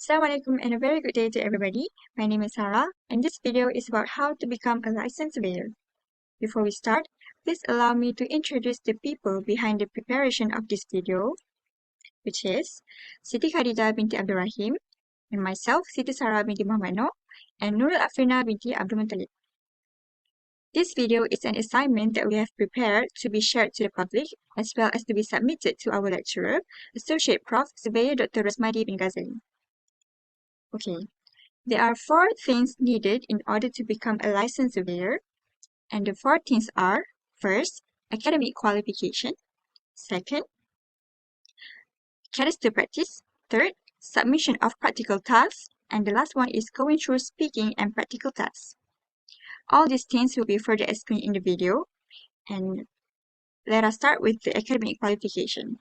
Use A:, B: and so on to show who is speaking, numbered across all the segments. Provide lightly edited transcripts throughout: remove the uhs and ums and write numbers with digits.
A: Assalamualaikum and a very good day to everybody. My name is Sarah and this video is about how to become a licensed surveyor. Before we start, please allow me to introduce the people behind the preparation of this video, which is Siti Khadijah binti Abd Rahim, and myself, Siti Sarah binti Mohamad Nor, and Nurul Afrina binti Ab Mutalib. This video is an assignment that we have prepared to be shared to the public as well as to be submitted to our lecturer, Associate Prof. Surveyor Dr. Rasmadi bin Ghazali. Okay, there are 4 things needed in order to become a licensed surveyor, and the 4 things are: first, academic qualification; second, character practice; third, submission of practical tasks; and the last one is going through speaking and practical tasks. All these things will be further explained in the video, and let us start with the academic qualification.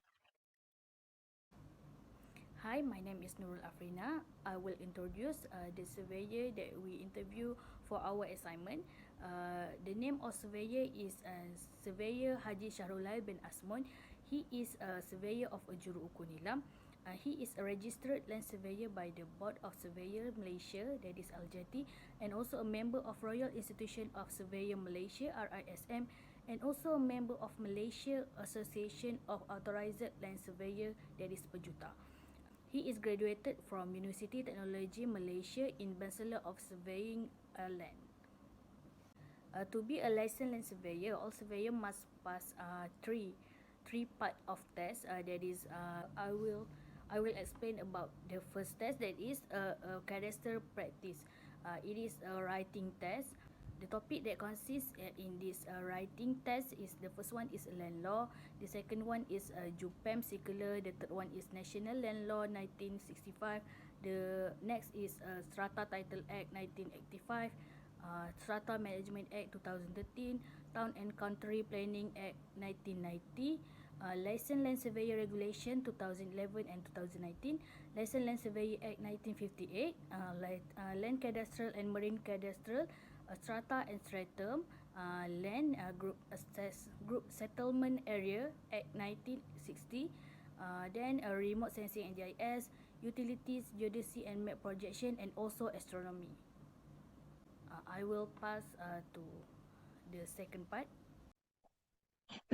B: Hi, my name is Nurul Afrina. I will introduce the surveyor that we interview for our assignment. The name of surveyor is Surveyor Haji Shahrulai bin Asmon. He is a surveyor of Juru Ukunilam. He is a registered land surveyor by the Board of Surveyor Malaysia, that is Aljati, and also a member of Royal Institution of Surveyor Malaysia, RISM, and also a member of Malaysia Association of Authorized Land Surveyor, that is Pejuta. He is graduated from University Technology Malaysia in Bachelor of Surveying Land. To be a licensed land surveyor, all surveyor must pass three part of test. That is, I will explain about the first test. That is a cadastral practice. It is a writing test. The topic that consists in this writing test is, the first one is land law, the second one is JUPEM circular, the third one is National Land Law 1965, the next is Strata Title Act 1985, Strata Management Act 2013, Town and Country Planning Act 1990, Licensed Land Surveyor Regulation 2011 and 2019, Licensed Land Surveyor Act 1958, Land Cadastral and Marine Cadastral, Strata and Stratum, Land Group Settlement Area Act 1960, then Remote Sensing and GIS, Utilities, Geodesy and Map Projection, and also Astronomy. I will pass to the second part.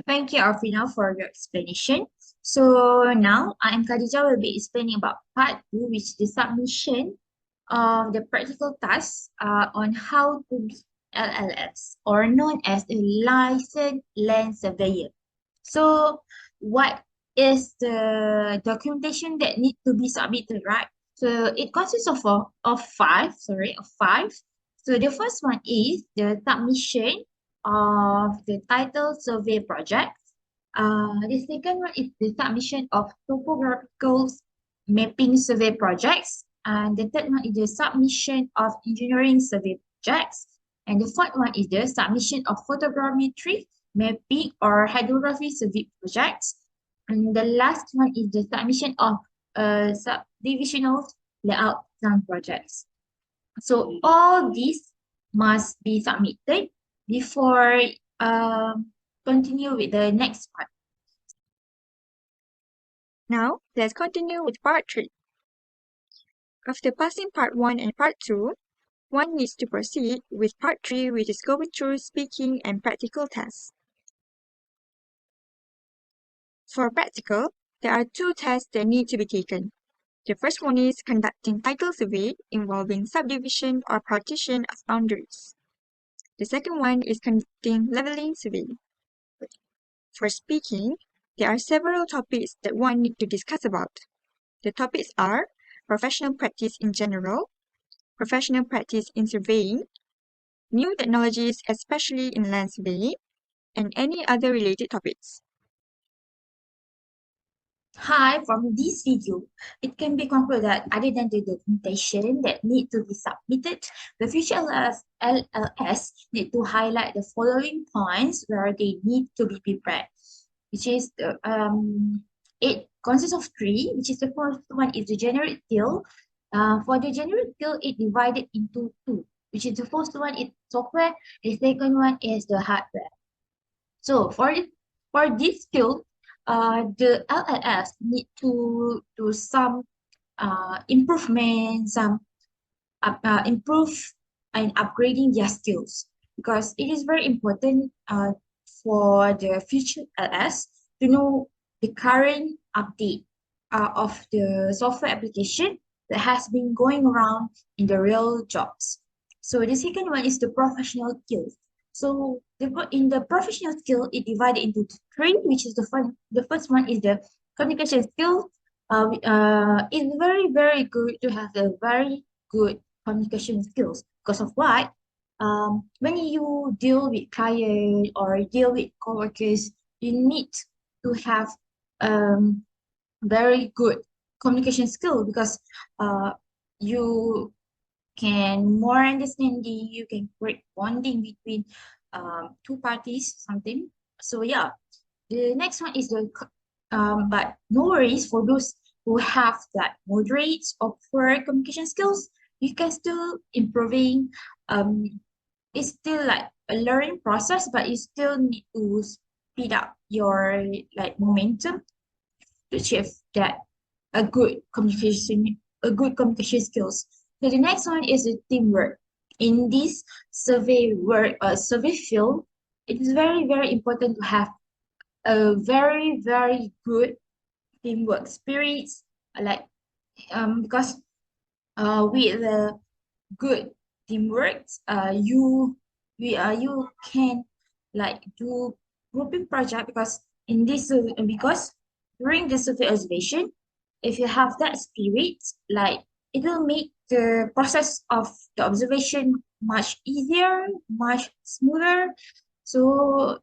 C: Thank you, Afrina, for your explanation. So now I am Khadijah will be explaining about part 2, which is the submission of the practical tasks on how to be LLS, or known as a licensed land surveyor. So what is the documentation that need to be submitted, right? So it consists of five. So the first one is the submission of the title survey project. The second one is the submission of topographical mapping survey projects. And the third one is the submission of engineering survey projects. And the fourth one is the submission of photogrammetry, mapping, or hydrography survey projects. And the last one is the submission of subdivisional layout plan projects. So all these must be submitted before continue with the next part.
A: Now, let's continue with part 3. After passing part 1 and part 2, one needs to proceed with part 3, which is going through speaking and practical tasks. For practical, there are 2 tests that need to be taken. The first one is conducting title survey involving subdivision or partition of boundaries. The second one is conducting leveling survey. For speaking, there are several topics that one needs to discuss about. The topics are professional practice in general, professional practice in surveying, new technologies especially in land surveying, and any other related topics.
C: Hi, from this video, it can be concluded that other than the documentation that need to be submitted, the future LLS need to highlight the following points where they need to be prepared, which is it consists of 3, which is the first one is the generic deal. For the generic deal, it divided into 2, which is the first one is software, the second one is the hardware. So for this field, the LLS need to do some improvements, improve and upgrading their skills, because it is very important for the future LS to know the current update of the software application that has been going around in the real jobs. So the second one is the professional skills. So in the professional skill, it divided into three, which is the first one is the communication skill. It's very, very good to have a very good communication skills. Because of what? When you deal with client or deal with coworkers, you need to have very good communication skill, because you can more understanding, you can create bonding between two parties, something. So yeah, the next one is but no worries for those who have that moderate or poor communication skills, you can still improving. It's still like a learning process, but you still need to speed up your like momentum to achieve that a good communication skills. So the next one is the teamwork. In this survey field, it is very, very important to have a very, very good teamwork spirits, like because with the good teamwork, you can like do grouping project, because because during the survey observation, if you have that spirit, like it will make the process of the observation much easier, much smoother. So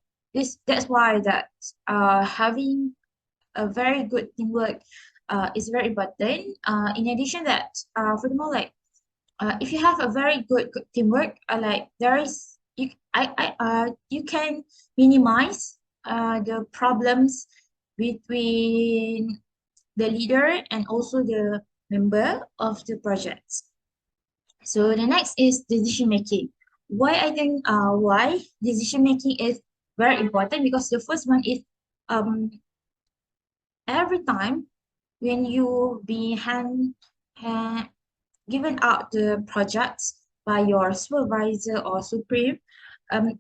C: that's why that having a very good teamwork is very important. In addition that, furthermore, like if you have a very good teamwork, like there is you can minimize the problems between the leader and also the member of the project. So the next is decision making. Why decision making is very important, because the first one is um every time when you be given out the projects by your supervisor or supreme,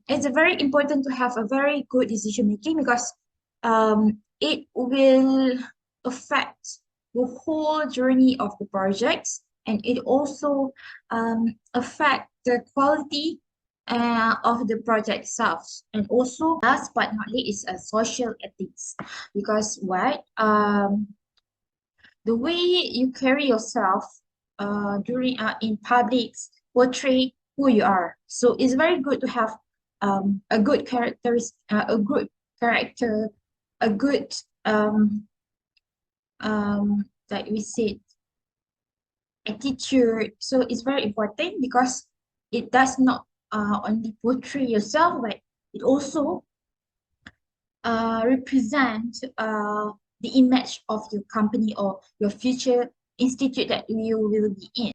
C: it's very important to have a very good decision making, because it will affect the whole journey of the projects, and it also affect the quality of the project itself. And also, last but not least, is social ethics, because what the way you carry yourself during in publics portray who you are. So it's very good to have a good a good character, a good like we said, attitude. So it's very important, because it does not only portray yourself, but it also represent the image of your company or your future institute that you will be in.